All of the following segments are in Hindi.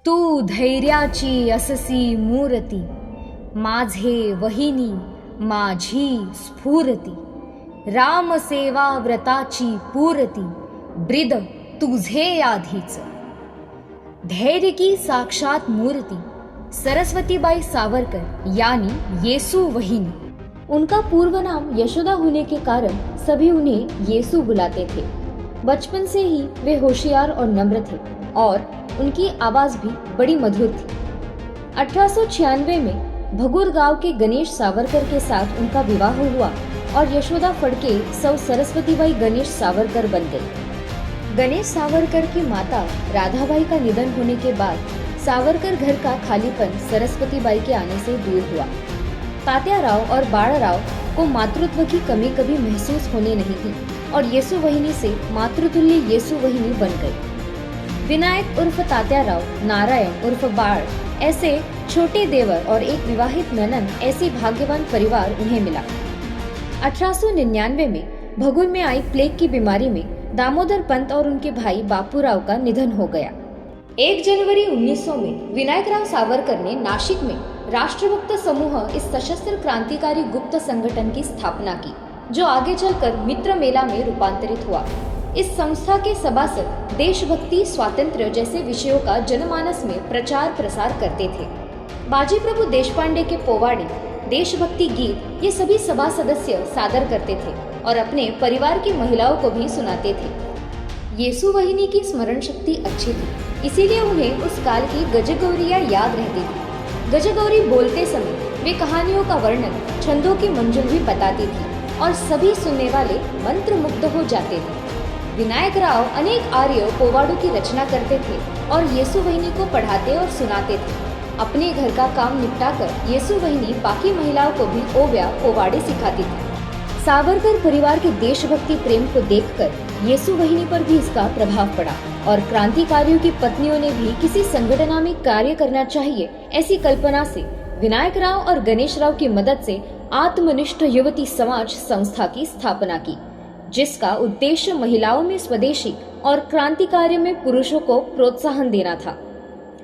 तू धैर्याची अससी मूर्ती, माझे वहिनी माझी स्फूर्ती, रामसेवा व्रताची पूर्ती, ब्रिद तुझे आधीच। धैर्य की साक्षात मूर्ति सरस्वतीबाई सावरकर यानी येसु वहिनी। उनका पूर्व नाम यशोदा होने के कारण सभी उन्हें येसु बुलाते थे। बचपन से ही वे होशियार और नम्र थे और उनकी आवाज भी बड़ी मधुर थी। 1896 में भगुर गांव के गणेश सावरकर के साथ उनका विवाह हुआ और यशोदा फड़के सौ सरस्वतीबाई गणेश सावरकर बन गई। गणेश सावरकर की माता राधाबाई का निधन होने के बाद सावरकर घर का खालीपन सरस्वतीबाई के आने से दूर हुआ। तात्याराव और बाळराव को मातृत्व की कमी कभी महसूस होने नहीं दी और येसु वहिनी से मातृतुल्य येसु वहिनी बन गई। विनायक उर्फ तात्याराव, नारायण उर्फ बाळ ऐसे छोटे देवर और एक विवाहित ननद ऐसी भाग्यवान परिवार उन्हें मिला। 1899 में भगुर में आई प्लेग की बीमारी में दामोदर पंत और उनके भाई बापूराव का निधन हो गया। 1 जनवरी 1900 में विनायकराव सावरकर ने नासिक में राष्ट्रभक्त समूह इस सशस्त्र क्रांतिकारी गुप्त संगठन की स्थापना की, जो आगे चलकर मित्र मेला में रूपांतरित हुआ। इस संस्था के सभासद देशभक्ति, स्वातंत्र्य जैसे विषयों का जनमानस में प्रचार प्रसार करते थे। बाजी प्रभु देशपांडे के पोवाड़े, देशभक्ति गीत ये सभी सभा सदस्य सादर करते थे और अपने परिवार की महिलाओं को भी सुनाते थे। येसु वहिनी की स्मरण शक्ति अच्छी थी, इसीलिए उन्हें उस काल की गजगौरियाँ याद रहती थी। गजगौरी बोलते समय वे कहानियों का वर्णन, छंदों की मंजुल भी बताती थी और सभी सुनने वाले मंत्रमुग्ध हो जाते थे। विनायक राव अनेक आर्य पोवाड़ों की रचना करते थे और येसु वहिनी को पढ़ाते और सुनाते थे। अपने घर का काम निपटाकर येसु वहिनी बाकी महिलाओं को भी ओव्या पोवाड़े सिखाती थी। सावरकर परिवार के देशभक्ति प्रेम को देखकर येसु वहिनी पर भी इसका प्रभाव पड़ा और क्रांतिकारियों की पत्नियों ने भी किसी संगठन में कार्य करना चाहिए, ऐसी कल्पना से विनायक राव और गणेश राव की मदद से आत्मनिष्ठ युवती समाज संस्था की स्थापना की, जिसका उद्देश्य महिलाओं में स्वदेशी और क्रांति कार्य में पुरुषों को प्रोत्साहन देना था।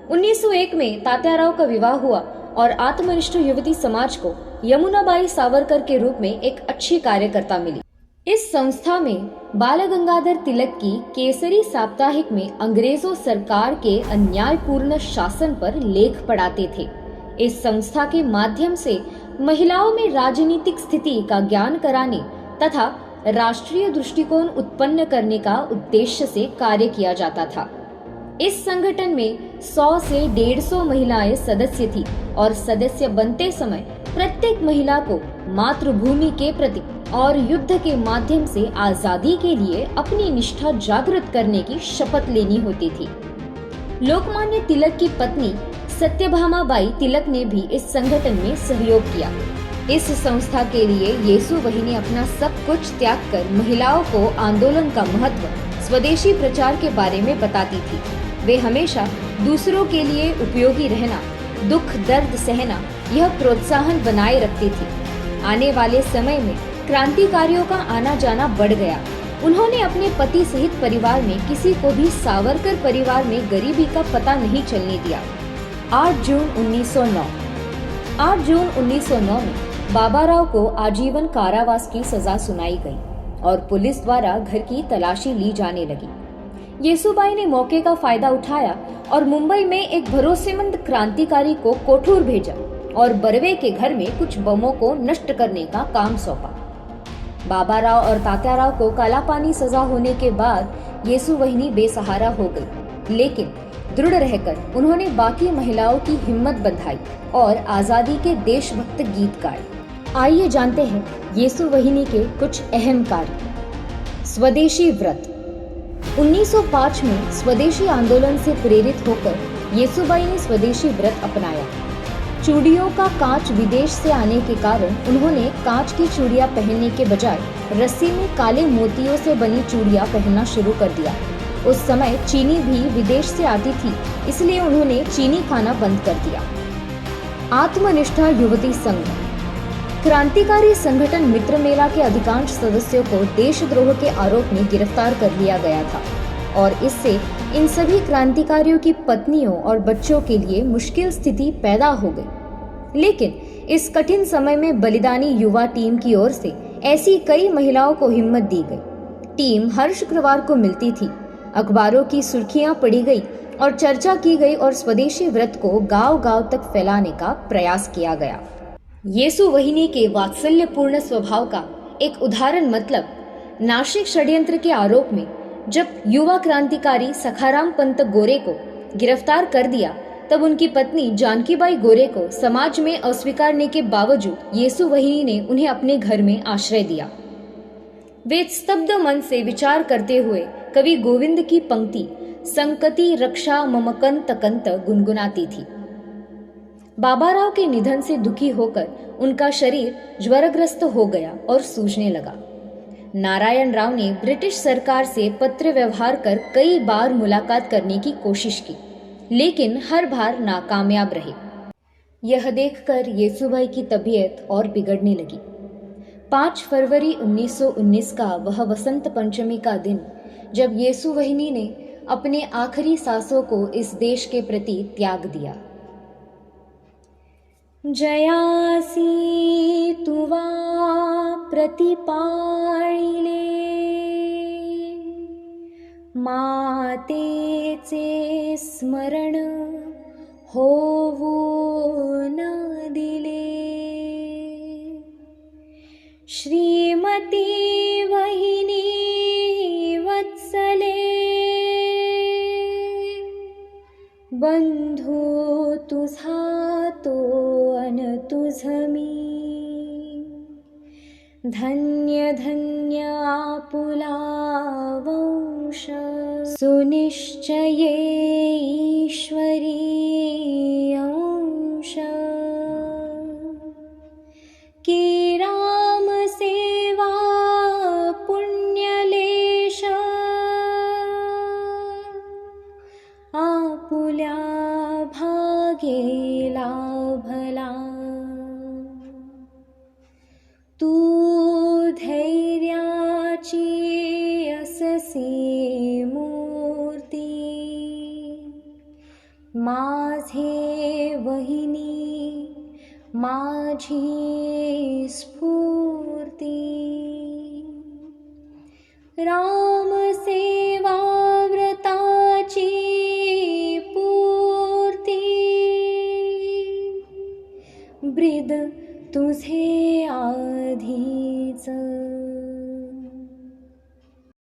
1901 में तात्याराव का विवाह हुआ और आत्मनिष्ठ युवती समाज को यमुनाबाई सावरकर के रूप में एक अच्छी कार्यकर्ता मिली। इस संस्था में बाल गंगाधर तिलक की केसरी साप्ताहिक में अंग्रेजों सरकार के अन्यायपूर्ण शासन पर लेख पढ़ाते थे। इस संस्था के माध्यम से महिलाओं में राजनीतिक स्थिति का ज्ञान कराने तथा राष्ट्रीय दृष्टिकोण उत्पन्न करने का उद्देश्य से कार्य किया जाता था। इस संगठन में 100 से 150 महिलाएं सदस्य थी और सदस्य बनते समय प्रत्येक महिला को मातृभूमि के प्रति और युद्ध के माध्यम से आजादी के लिए अपनी निष्ठा जागृत करने की शपथ लेनी होती थी। लोकमान्य तिलक की पत्नी सत्यभामाबाई तिलक ने भी इस संगठन में सहयोग किया। इस संस्था के लिए येसु वहिनी अपना सब कुछ त्याग कर महिलाओं को आंदोलन का महत्व, स्वदेशी प्रचार के बारे में बताती थी। वे हमेशा दूसरों के लिए उपयोगी रहना, दुख दर्द सहना, यह प्रोत्साहन बनाए रखती थी। आने वाले समय में क्रांतिकारियों का आना जाना बढ़ गया। उन्होंने अपने पति सहित परिवार में किसी को भी सावरकर परिवार में गरीबी का पता नहीं चलने दिया। 8 जून 1909 में बाबाराव को आजीवन कारावास की सजा सुनाई गई और पुलिस द्वारा घर की तलाशी ली जाने लगी। येसुबाई ने मौके का फायदा उठाया और मुंबई में एक भरोसेमंद क्रांतिकारी को कोठूर भेजा और बर्वे के घर में कुछ बमों को नष्ट करने का काम सौंपा। बाबाराव और तात्याराव को कालापानी सजा होने के बाद येसु वहिनी बेसहारा हो गई, लेकिन दृढ़ रहकर उन्होंने बाकी महिलाओं की हिम्मत बंधाई और आजादी के देशभक्त गीत गाए। आइए जानते हैं येसु वहिनी के कुछ अहम कार्य। स्वदेशी व्रत। 1905 में स्वदेशी आंदोलन से प्रेरित होकर येसुबाई ने स्वदेशी व्रत अपनाया। चूड़ियों का कांच विदेश से आने के कारण उन्होंने कांच की चूड़ियां पहनने के बजाय रस्सी में काले मोतियों से बनी चूड़ियां पहनना शुरू कर दिया। उस समय चीनी भी विदेश से आती थी, इसलिए उन्होंने चीनी खाना बंद कर दिया। आत्मनिष्ठा युवती संघ। क्रांतिकारी संगठन मित्र मेला के अधिकांश सदस्यों को देशद्रोह के आरोप में गिरफ्तार कर लिया गया था और इससे इन सभी क्रांतिकारियों की पत्नियों और बच्चों के लिए मुश्किल स्थिति पैदा हो गई। लेकिन इस कठिन समय में बलिदानी युवा टीम की ओर से ऐसी कई महिलाओं को हिम्मत दी गई। टीम हर शुक्रवार को मिलती थी, अखबारों की सुर्खियां पढ़ी गई और चर्चा की गई और स्वदेशी व्रत को गांव-गांव तक फैलाने का प्रयास किया गया। येसु वहिनी के वात्सल्यपूर्ण स्वभाव का एक उदाहरण मतलब नासिक षड्यंत्र के आरोप में जब युवा क्रांतिकारी सखाराम पंत गोरे को गिरफ्तार कर दिया, तब उनकी पत्नी जानकीबाई गोरे को समाज में अस्वीकारने के बावजूद येसु वहिनी ने उन्हें अपने घर में आश्रय दिया। वे स्तब्ध मन से विचार करते हुए कवि गोविंद की पंक्ति संकति रक्षा ममकंत कंत गुनगुनाती थी। बाबाराव के निधन से दुखी होकर उनका शरीर ज्वरग्रस्त हो गया और सूजने लगा। नारायण राव ने ब्रिटिश सरकार से पत्र व्यवहार कर कई बार मुलाकात करने की कोशिश की, लेकिन हर बार नाकामयाब रहे। यह देखकर येसुबाई की तबीयत और बिगड़ने लगी। 5 फरवरी 1919 का वह वसंत पंचमी का दिन, जब येसु वहिनी ने अपने आखिरी सांसों को इस देश के प्रति त्याग दिया। जयासी तुवा प्रतिपाळिले मातेचे स्मरण होवू न दिले। श्रीमती वहिनी वत्सले बंधू तुझा तो अन तुझ मी, धन्य धन्य आपुला वंश सुनिश्चये ईश्वरी अंश। की राम सेवा पुण्यलेश आपुल्या भागे लाभला। तू धैर्याची अससी मूर्ती, माझे वहिनी माझी स्फूर्ती। राम से